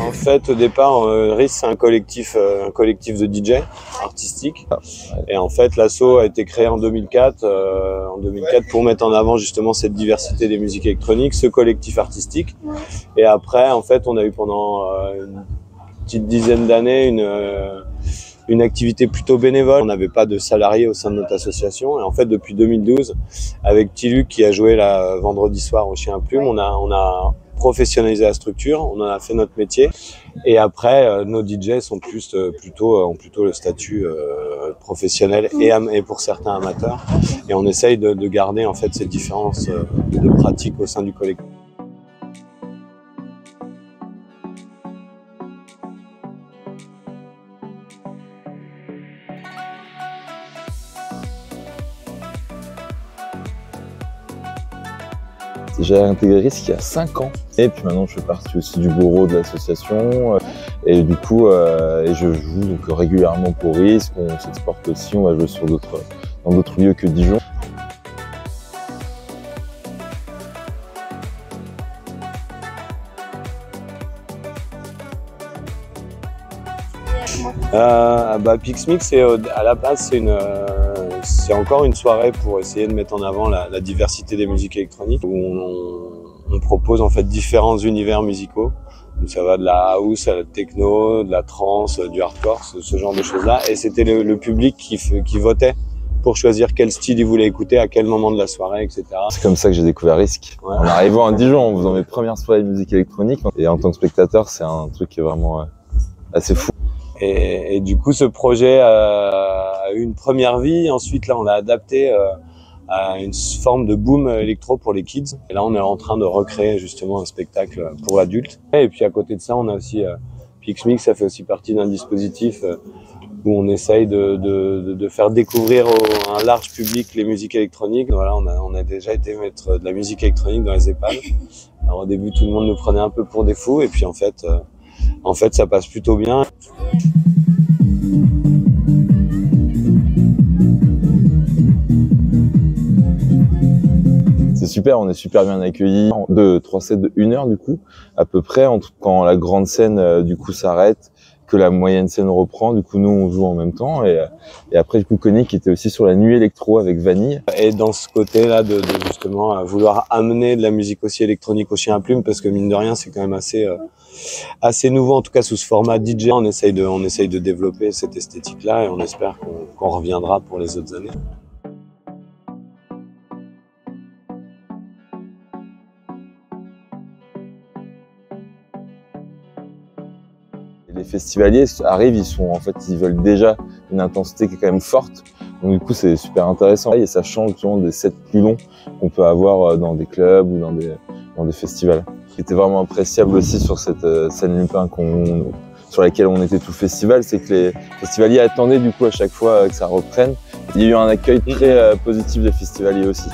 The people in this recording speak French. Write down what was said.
En fait, au départ, RIS, c'est un collectif de DJ artistique. Et en fait, l'asso a été créé en 2004 pour mettre en avant justement cette diversité des musiques électroniques, ce collectif artistique. Et après, en fait, on a eu pendant une petite dizaine d'années une activité plutôt bénévole. On n'avait pas de salariés au sein de notre association. Et en fait, depuis 2012, avec Petit Luc qui a joué là vendredi soir au Chien à Plume, on a professionnalisé la structure, on en a fait notre métier. Et après, nos DJ sont ont plutôt le statut professionnel et pour certains amateurs. Et on essaye de garder en fait cette différence de pratique au sein du collectif. J'ai intégré RIS il y a 5 ans. Et puis maintenant, je fais partie aussi du bureau de l'association. Et du coup, je joue donc régulièrement pour RIS. On s'exporte aussi, on va jouer dans d'autres lieux que Dijon. Pixmix, à la base, c'est encore une soirée pour essayer de mettre en avant la diversité des musiques électroniques, où on propose en fait différents univers musicaux. Donc ça va de la house à la techno, de la trance, du hardcore, ce genre de choses-là. Et c'était le public qui votait pour choisir quel style il voulait écouter, à quel moment de la soirée, etc. C'est comme ça que j'ai découvert Risk. Ouais. En arrivant à Dijon, en faisant mes premières soirées de musique électronique. Et en tant que spectateur, c'est un truc qui est vraiment assez fou. Et du coup, ce projet a eu une première vie. Ensuite, là, on l'a adapté à une forme de boom électro pour les kids. Et là, on est en train de recréer justement un spectacle pour adultes. Et puis, à côté de ça, on a aussi Pixmix. Ça fait aussi partie d'un dispositif où on essaye de faire découvrir à un large public les musiques électroniques. Voilà, on a déjà été mettre de la musique électronique dans les EHPAD. Alors, au début, tout le monde nous prenait un peu pour des fous. Et puis, en fait, ça passe plutôt bien. C'est super, on est super bien accueillis. 3 sets de 1 heure du coup, à peu près, quand la grande scène du coup s'arrête, que la moyenne scène reprend, du coup nous on joue en même temps. Et après du coup Connie qui était aussi sur la nuit électro avec Vanille. Et dans ce côté-là de justement vouloir amener de la musique aussi électronique au Chien à Plume, parce que mine de rien c'est quand même assez nouveau, en tout cas sous ce format DJ. On essaye de développer cette esthétique-là et on espère qu'on reviendra pour les autres années. Les festivaliers arrivent, ils veulent déjà une intensité qui est quand même forte. Donc du coup, c'est super intéressant et ça change souvent des sets plus longs qu'on peut avoir dans des clubs ou dans des festivals. Ce qui était vraiment appréciable aussi sur cette scène Lupin sur laquelle on était tout le festival, c'est que les festivaliers attendaient du coup à chaque fois que ça reprenne. Il y a eu un accueil très positif des festivaliers aussi.